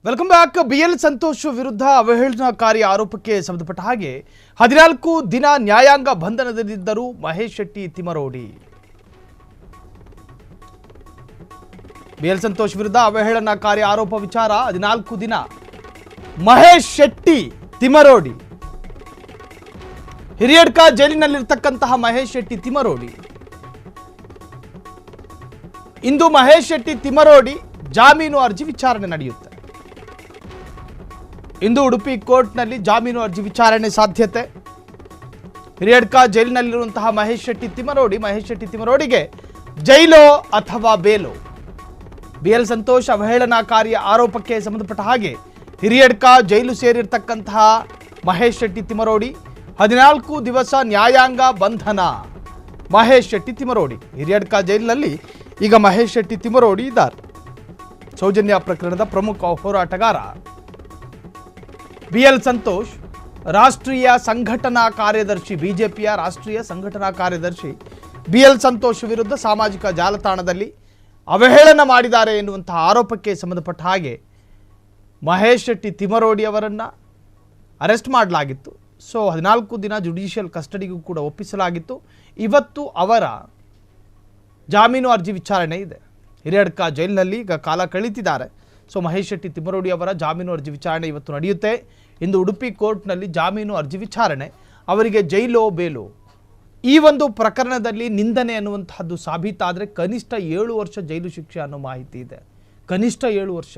Welcome back. BL Santosh ವಿರುದ್ಧ ಅವಹೇಳನಕಾರಿ ಆರೋಪಕ್ಕೆ ಸಂಬಂಧಪಟ್ಟ ಹಾಗೆ 14 ದಿನ ನ್ಯಾಯಾಂಗ ಬಂಧನದಲ್ಲಿದ್ದರು ಮಹೇಶ್ ಶೆಟ್ಟಿ ತಿಮರೋಡಿ. BL ಸಂತೋಷ್ ವಿರುದ್ಧ ಅವಹೇಳನಕಾರಿ ಆರೋಪ ವಿಚಾರ 14 ದಿನ ಮಹೇಶ್ ಶೆಟ್ಟಿ ತಿಮರೋಡಿ. ಹಿರಿಯಡ್ಕ ಜೈಲಿನಲ್ಲಿರ್ತಕ್ಕಂತಹ ಮಹೇಶ್ ಶೆಟ್ಟಿ ತಿಮರೋಡಿ ಇಂದು ಮಹೇಶ್ ಶೆಟ್ಟಿ ತಿಮರೋಡಿ ಜಾಮೀನು ಅರ್ಜಿ ವಿಚಾರಣೆ ನಡೆಯುತ್ತೆ. ಇಂದು ಉಡುಪಿ ಕೋರ್ಟ್ನಲ್ಲಿ ಜಾಮೀನು ಅರ್ಜಿ ವಿಚಾರಣೆ ಸಾಧ್ಯತೆ. ಹಿರಿಯಡ್ಕ ಜೈಲಿನಲ್ಲಿರುವಂತಹ ಮಹೇಶ್ ಶೆಟ್ಟಿ ತಿಮರೋಡಿಗೆ ಜೈಲೋ ಅಥವಾ ಬೇಲೋ? BL ಸಂತೋಷ್ ಅವಹೇಳನಕಾರಿ ಆರೋಪಕ್ಕೆ ಸಂಬಂಧಪಟ್ಟ ಹಾಗೆ ಹಿರಿಯಡ್ಕ ಜೈಲು ಸೇರಿರ್ತಕ್ಕಂತಹ ಮಹೇಶ್ ಶೆಟ್ಟಿ ತಿಮರೋಡಿ 14 ದಿವಸ ನ್ಯಾಯಾಂಗ ಬಂಧನ. ಮಹೇಶ್ ಶೆಟ್ಟಿ ತಿಮರೋಡಿ ಹಿರಿಯಡ್ಕ ಜೈಲಿನಲ್ಲಿ ಈಗ ಮಹೇಶ್ ಶೆಟ್ಟಿ ತಿಮರೋಡಿ ಇದ್ದಾರೆ. ಸೌಜನ್ಯ ಪ್ರಕರಣದ ಪ್ರಮುಖ ಹೋರಾಟಗಾರ BL ಸಂತೋಷ್ ರಾಷ್ಟ್ರೀಯ ಸಂಘಟನಾ ಕಾರ್ಯದರ್ಶಿ, ಬಿಜೆಪಿಯ ರಾಷ್ಟ್ರೀಯ ಸಂಘಟನಾ ಕಾರ್ಯದರ್ಶಿ BL ಸಂತೋಷ್ ವಿರುದ್ಧ ಸಾಮಾಜಿಕ ಜಾಲತಾಣದಲ್ಲಿ ಅವಹೇಳನ ಮಾಡಿದ್ದಾರೆ ಎನ್ನುವಂತಹ ಆರೋಪಕ್ಕೆ ಸಂಬಂಧಪಟ್ಟ ಹಾಗೆ ಮಹೇಶ್ ಶೆಟ್ಟಿ ತಿಮರೋಡಿ ಅವರನ್ನು ಅರೆಸ್ಟ್ ಮಾಡಲಾಗಿತ್ತು. ಸೊ 14 ದಿನ ಜುಡಿಷಿಯಲ್ ಕಸ್ಟಡಿಗೂ ಕೂಡ ಒಪ್ಪಿಸಲಾಗಿತ್ತು. ಇವತ್ತು ಅವರ ಜಾಮೀನು ಅರ್ಜಿ ವಿಚಾರಣೆ ಇದೆ. ಹಿರಿಯಡ್ಕ ಜೈಲಿನಲ್ಲಿ ಈಗ ಕಾಲ ಕಳೀತಿದ್ದಾರೆ. ಸೊ ಮಹೇಶ್ ಶೆಟ್ಟಿ ತಿಮರೋಡಿ ಅವರ ಜಾಮೀನು ಅರ್ಜಿ ವಿಚಾರಣೆ ಇವತ್ತು ನಡೆಯುತ್ತೆ. ಇಂದು ಉಡುಪಿ ಕೋರ್ಟ್ನಲ್ಲಿ ಜಾಮೀನು ಅರ್ಜಿ ವಿಚಾರಣೆ. ಅವರಿಗೆ ಜೈಲೋ ಬೇಲೋ? ಈ ಒಂದು ಪ್ರಕರಣದಲ್ಲಿ ನಿಂದನೆ ಅನ್ನುವಂತಹದ್ದು ಸಾಬೀತಾದರೆ ಕನಿಷ್ಠ 7 ವರ್ಷ ಜೈಲು ಶಿಕ್ಷೆ ಅನ್ನೋ ಮಾಹಿತಿ ಇದೆ. ಕನಿಷ್ಠ 7 ವರ್ಷ.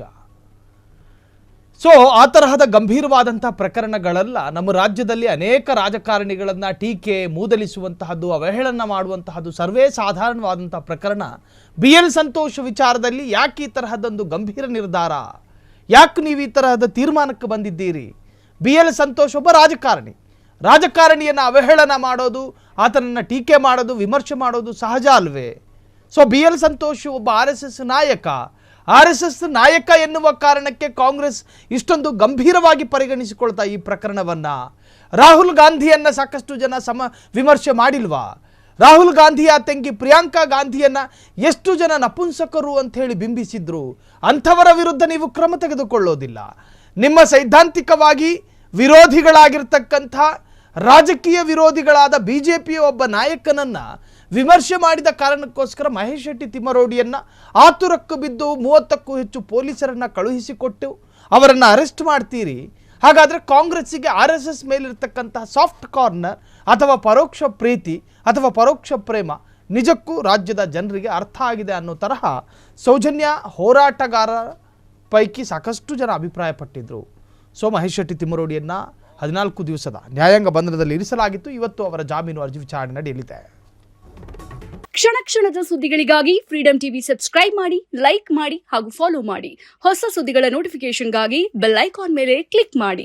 ಸೊ ಆ ತರಹದ ಗಂಭೀರವಾದಂಥ ಪ್ರಕರಣಗಳೆಲ್ಲ ನಮ್ಮ ರಾಜ್ಯದಲ್ಲಿ ಅನೇಕ ರಾಜಕಾರಣಿಗಳನ್ನು ಟೀಕೆ ಮೂದಲಿಸುವಂತಹದ್ದು, ಅವಹೇಳನ ಮಾಡುವಂತಹದ್ದು ಸರ್ವೇ ಸಾಧಾರಣವಾದಂಥ ಪ್ರಕರಣ. BL ಸಂತೋಷ್ ವಿಚಾರದಲ್ಲಿ ಯಾಕೆ ಈ ತರಹದೊಂದು ಗಂಭೀರ ನಿರ್ಧಾರ, ಯಾಕೆ ನೀವು ಈ ತರಹದ ತೀರ್ಮಾನಕ್ಕೆ ಬಂದಿದ್ದೀರಿ? BL ಸಂತೋಷ್ ಒಬ್ಬ ರಾಜಕಾರಣಿಯನ್ನು ಅವಹೇಳನ ಮಾಡೋದು, ಆತನನ್ನು ಟೀಕೆ ಮಾಡೋದು, ವಿಮರ್ಶೆ ಮಾಡೋದು ಸಹಜ ಅಲ್ವೇ? ಸೊ BL ಸಂತೋಷ್ ಒಬ್ಬ RSS ನಾಯಕ ಎನ್ನುವ ಕಾರಣಕ್ಕೆ ಕಾಂಗ್ರೆಸ್ ಇಷ್ಟೊಂದು ಗಂಭೀರವಾಗಿ ಪರಿಗಣಿಸಿಕೊಳ್ತಾ ಈ ಪ್ರಕರಣವನ್ನು. ರಾಹುಲ್ ಗಾಂಧಿಯನ್ನು ಸಾಕಷ್ಟು ಜನ ವಿಮರ್ಶೆ ಮಾಡಿಲ್ವಾ? ರಾಹುಲ್ ಗಾಂಧಿಯ ತಂಗಿ ಪ್ರಿಯಾಂಕಾ ಗಾಂಧಿಯನ್ನು ಎಷ್ಟು ಜನ ನಪುಂಸಕರು ಅಂತ ಹೇಳಿ ಬಿಂಬಿಸಿದ್ರು. ಅಂಥವರ ವಿರುದ್ಧ ನೀವು ಕ್ರಮ ತೆಗೆದುಕೊಳ್ಳೋದಿಲ್ಲ. ನಿಮ್ಮ ಸೈದ್ಧಾಂತಿಕವಾಗಿ ವಿರೋಧಿಗಳಾಗಿರ್ತಕ್ಕಂಥ ರಾಜಕೀಯ ವಿರೋಧಿಗಳಾದ BJPಯ ಒಬ್ಬ ನಾಯಕನನ್ನು ವಿಮರ್ಶೆ ಮಾಡಿದ ಕಾರಣಕ್ಕೋಸ್ಕರ ಮಹೇಶ್ ಶೆಟ್ಟಿ ತಿಮರೋಡಿಯನ್ನು ಆತುರಕ್ಕೂ ಬಿದ್ದು 30ಕ್ಕೂ ಹೆಚ್ಚು ಪೊಲೀಸರನ್ನು ಕಳುಹಿಸಿಕೊಟ್ಟು ಅವರನ್ನು ಅರೆಸ್ಟ್ ಮಾಡ್ತೀರಿ. ಹಾಗಾದರೆ ಕಾಂಗ್ರೆಸ್ಸಿಗೆ RSS ಮೇಲಿರ್ತಕ್ಕಂತಹ ಸಾಫ್ಟ್ ಕಾರ್ನರ್ ಅಥವಾ ಪರೋಕ್ಷ ಪ್ರೀತಿ ಅಥವಾ ಪರೋಕ್ಷ ಪ್ರೇಮ ನಿಜಕ್ಕೂ ರಾಜ್ಯದ ಜನರಿಗೆ ಅರ್ಥ ಆಗಿದೆ ಅನ್ನೋ ತರಹ ಸೌಜನ್ಯ ಹೋರಾಟಗಾರರ ಪೈಕಿ ಸಾಕಷ್ಟು ಜನ ಅಭಿಪ್ರಾಯಪಟ್ಟಿದ್ದರು. ಸೊ ಮಹೇಶ್ ಶೆಟ್ಟಿ ತಿಮರೋಡಿಯನ್ನು 14 ದಿವಸದ ನ್ಯಾಯಾಂಗ ಬಂಧನದಲ್ಲಿ ಇರಿಸಲಾಗಿತ್ತು. ಇವತ್ತು ಅವರ ಜಾಮೀನು ಅರ್ಜಿ ವಿಚಾರಣೆ ನಡೆಯಲಿದೆ. ಕ್ಷಣ ಕ್ಷಣದ ಸುದ್ದಿಗಳಿಗಾಗಿ ಫ್ರೀಡಂ ಟಿವಿ ಸಬ್ಸ್ಕ್ರೈಬ್ ಮಾಡಿ, ಲೈಕ್ ಮಾಡಿ ಹಾಗೂ ಫಾಲೋ ಮಾಡಿ. ಹೊಸ ಸುದ್ದಿಗಳ ನೋಟಿಫಿಕೇಶನ್ಗಾಗಿ ಬೆಲ್ ಐಕಾನ್ ಮೇಲೆ ಕ್ಲಿಕ್ ಮಾಡಿ.